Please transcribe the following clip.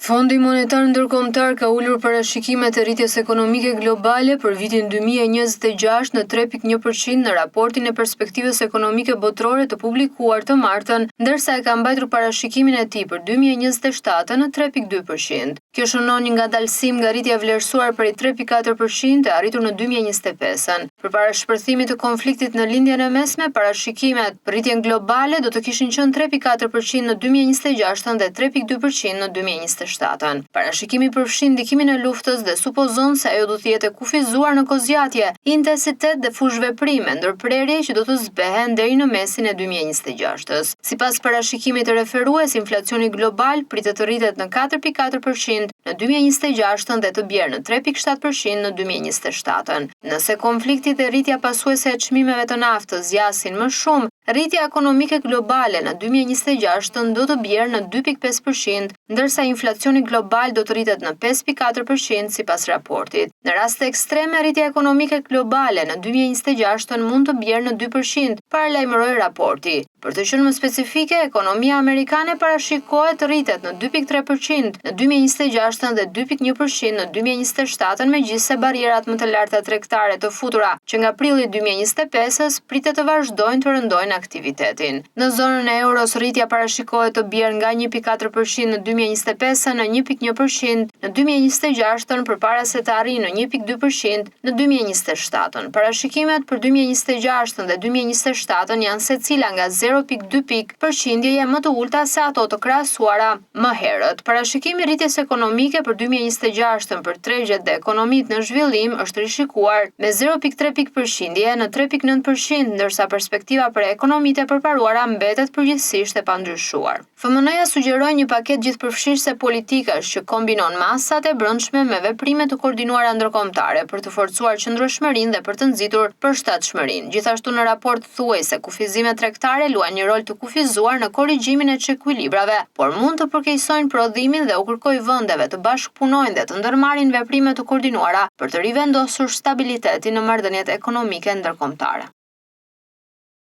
Fondi Monetar Ndërkombëtar ka ulur parashikimet e rritjes ekonomike globale për vitin 2026 në 3,1% në raportin e perspektivës ekonomike botërore të publikuar të martën, ndërsa e ka mbajtur parashikimin e tij për 2027 në 3,2%. Kjo shënon një ngadalësim nga rritja vlerësuar prej 3,4% e arritur në 2025. Përpara shpërthimit të konfliktit në lindjen e mesme, parashikimet për rritjen globale do të kishin qenë 3,4% në 2026 dhe 3,2% në 2027. Parashikimi përfshin ndikimin e luftës dhe supozon se ajo do të jetë kufizuar në kozgjatje, intensitet dhe fushveprime, ndërprerje që do të zbehen deri në mesin e 2026-s. Sipas parashikimit të referues, inflacioni global pritet të rritet në 4,4% në 2026 dhe të bjerë në 3,7% në 2027. Nëse konflikti dhe rritja pasuese e çmimeve të naftës zgjasin më shumë, rritja ekonomike globale në 2026 do të bjerë në 2,5%, ndërsa inflacioni global do të rritet në 5,4% sipas raportit. Në raste ekstreme, rritja ekonomike globale në 2026 mund të bjerë në 2%, paralajmëroi raporti. Për të qenë më specifike, ekonomia amerikane parashikohet të rritet në 2,3% në 2026 dhe 2,1% në 2027, megjithëse barrierat më të larta tregtare të futura që nga prilli 2025-s pritet të vazhdojnë të rëndojnë aktivitetin. Në zonën e euros, rritja parashikohet të bjerë nga 1,4% në 2025 në 1,1% në 2026 përpara se të arrijë në 1,2% në 2027. Parashikimet për 2026 dhe 2027 janë secila nga 0,2 pikë përqindjeje më të ulta se ato të krahasuara më herët. Parashikimi i rritjes ekonomike për 2026 për tregjet dhe ekonomitë në zhvillim është rishikuar me 0,3 pikë përqindjeje në 3,9%, ndërsa perspektiva për ekonomitë e përparuara mbetet përgjithsisht e pandryshuar. FMN-ja sugjeroi një paketë gjithëpërfshirëse politikash që kombinon masat e brendshme me veprime të koordinuara ndërkombëtare për të forcuar qëndrueshmërinë dhe për të nxitur përshtatshmërinë. Gjithashtu në raport thuhej se kufizimet tregtare luajnë një rol të kufizuar në korrigjimin e çekuilibrave, por mund të përkeqësojnë prodhimin dhe u kërkoi vendeve të bashkëpunojnë dhe të ndërmarrin veprime të koordinuara për të rivendosur stabilitetin në marrëdhëniet ekonomike ndërkombëtare.